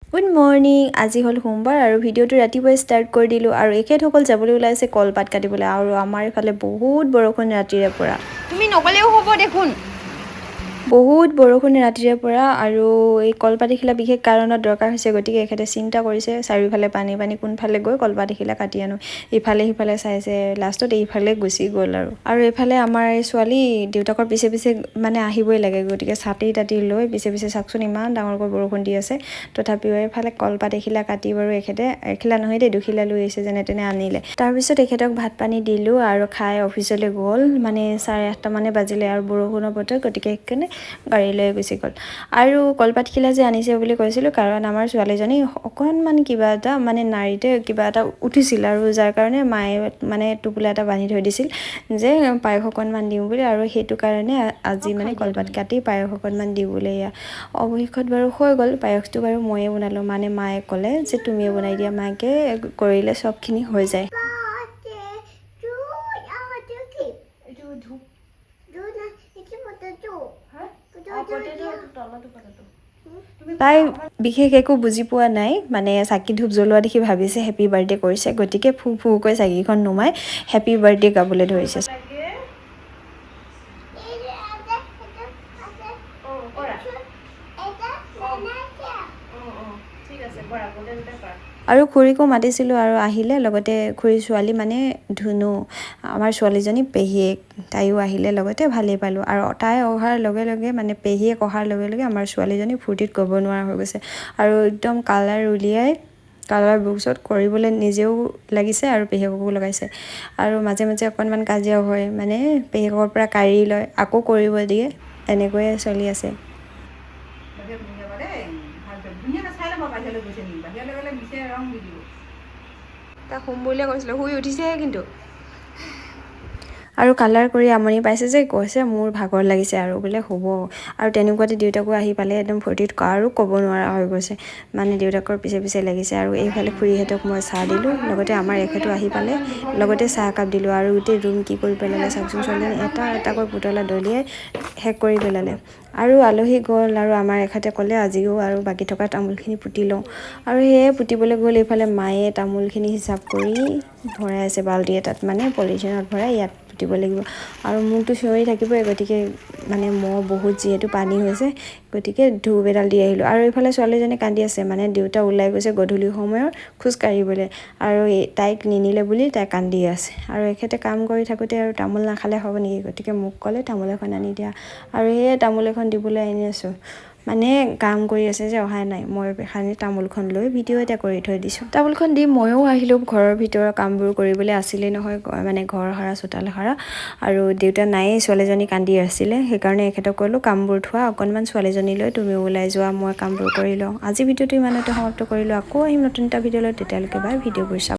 good morning আজি হ'ল সোমবাৰ আৰু ভিডিঅ'টো ৰাতিপুৱাই ষ্টাৰ্ট কৰি দিলোঁ আৰু এখেতসকল যাবলৈ ওলাইছে কলপাত কাটিবলৈ আৰু আমাৰ ইফালে বহুত বৰষুণ ৰাতিৰে পৰা তুমি নগলেও হ'ব দেখোন বহুত বৰষুণ ৰাতিৰে পৰা আৰু এই কলপাত এখিলা বিশেষ কাৰণত দৰকাৰ হৈছে গতিকে এখেতে চিন্তা কৰিছে চাৰিওফালে পানী পানী কোনফালে গৈ কলপাত এখিলা কাটি আনো ইফালে সিফালে চাইছে লাষ্টত এইফালে গুচি গ'ল আৰু এইফালে আমাৰ এই ছোৱালী দেউতাকৰ পিছে পিছে মানে আহিবই লাগে গতিকে ছাতি তাতি লৈ পিছে পিছে চাওকচোন ইমান ডাঙৰকৈ বৰষুণ দি আছে তথাপিও এফালে কলপাত এখিলা কাটি বাৰু এখেতে এখিলা নহয় দেই দুখিলা লৈ আহিছে যেনে তেনে আনিলে তাৰপিছত এখেতক ভাত পানী দিলোঁ আৰু খাই অফিচলৈ গ'ল মানে 8:30 মানে বাজিলে আৰু বৰষুণৰ বতৰ গতিকে সেইকাৰণে গাড়ী লৈ গুচি গ'ল আৰু কলপাতখিলা যে আনিছে বুলি কৈছিলোঁ কাৰণ আমাৰ ছোৱালীজনী অকণমান কিবা এটা মানে নাৰীতে কিবা এটা উঠিছিল আৰু যাৰ কাৰণে মায়ে মানে টোপোলা এটা বান্ধি থৈ দিছিল যে পায়স অকণমান দিওঁ বুলি আৰু সেইটো কাৰণে আজি মানে কলপাত কাটি পায়স অকণমান দিবলৈ অৱশেষত বাৰু হৈ গ'ল পায়সটো বাৰু ময়ে বনালোঁ মানে মায়ে ক'লে যে তুমিয়ে বনাই দিয়া মাকে কৰিলে চবখিনি হৈ যায় তাই বিশেষ একো বুজি পোৱা নাই মানে চাকি ধূপ জ্বলোৱা দেখি ভাবিছে হেপী বাৰ্থডে কৰিছে গতিকে ফু ফুকৈ চাকিখন নুমাই হেপী বাৰ্থডে গাবলৈ ধৰিছে আৰু খুৰীকো মাতিছিলোঁ আৰু আহিলে লগতে খুৰীৰ ছোৱালী মানে ধুনু আমাৰ ছোৱালীজনী পেহীয়েক তাইও আহিলে লগতে ভালেই পালোঁ আৰু তাই অহাৰ লগে লগে মানে পেহীয়েক অহাৰ লগে লগে আমাৰ ছোৱালীজনী ফূৰ্তিত ক'ব নোৱাৰা হৈ গৈছে আৰু একদম কালাৰ উলিয়াই কালাৰ বুকছত কৰিবলৈ নিজেও লাগিছে আৰু পেহীয়েককো লগাইছে আৰু মাজে মাজে অকণমান কাজিয়াও হয় মানে পেহীয়েকৰ পৰা কাঢ়ি লয় আকৌ কৰিব দিয়ে এনেকৈয়ে চলি আছে তাক শুম বুলিয়ে কৈছিলোঁ শুই উঠিছেহে কিন্তু আৰু কালাৰ কৰি আমনি পাইছে যে কৈছে মোৰ ভাগৰ লাগিছে আৰু বোলে হ'ব আৰু তেনেকুৱাতে দেউতাকো আহি পালে একদম ফূৰ্তিত আৰু ক'ব নোৱাৰা হৈ গৈছে মানে দেউতাকৰ পিছে পিছে লাগিছে আৰু এইফালে খুৰীহঁতক মই চাহ দিলোঁ লগতে আমাৰ এখেতো আহি পালে লগতে চাহ একাপ দিলোঁ আৰু গোটেই ৰুম কি কৰি পেলালে চাওকচোন ছোৱালীজনী এটা এটাকৈ পুতলা দলিয়াই শেষ কৰি পেলালে আৰু আলহী গ'ল আৰু আমাৰ এখেতে ক'লে আজিও আৰু বাকী থকা তামোলখিনি পুতি লওঁ আৰু সেয়ে পুতিবলৈ গ'ল এইফালে মায়ে তামোলখিনি হিচাপ কৰি ভৰাই আছে বাল্টি এটাত মানে পলিথিনত ভৰাই ইয়াত পুতিব লাগিব আৰু মোকতো চিঞৰি থাকিবই গতিকে মানে মহ বহুত যিহেতু পানী হৈছে গতিকে ধূপ এডাল দি আহিলোঁ আৰু এইফালে ছোৱালীজনী কান্দি আছে মানে দেউতা ওলাই গৈছে গধূলি সময়ত খোজ কাঢ়িবলৈ আৰু তাইক নিনিলে বুলি তাই কান্দি আছে আৰু এখেতে কাম কৰি থাকোঁতে আৰু তামোল নাখালে হ'ব নেকি গতিকে মোক ক'লে তামোল এখন আনি দিয়া আৰু সেয়ে তামোল এখন দিবলৈ আনি আছোঁ মানে কাম কৰি আছে যে অহা নাই মই খানি তামোলখন লৈ ভিডিঅ' এটা কৰি থৈ দিছোঁ তামোলখন দি ময়ো আহিলোঁ ঘৰৰ ভিতৰৰ কামবোৰ কৰিবলৈ আছিলেই নহয় মানে ঘৰ সাৰা চোতাল সাৰা আৰু দেউতা নায়েই ছোৱালীজনী কান্দি আছিলে সেইকাৰণে এখেতক ক'লোঁ কামবোৰ থোৱা অকণমান ছোৱালীজনীলৈ তুমি ওলাই যোৱা মই কামবোৰ কৰি লওঁ আজি ভিডিঅ'টো ইমানতে সমাপ্ত কৰিলোঁ আকৌ আহিম নতুন এটা ভিডিঅ' লৈ তেতিয়ালৈকে বাই ভিডিঅ'বোৰ চাওক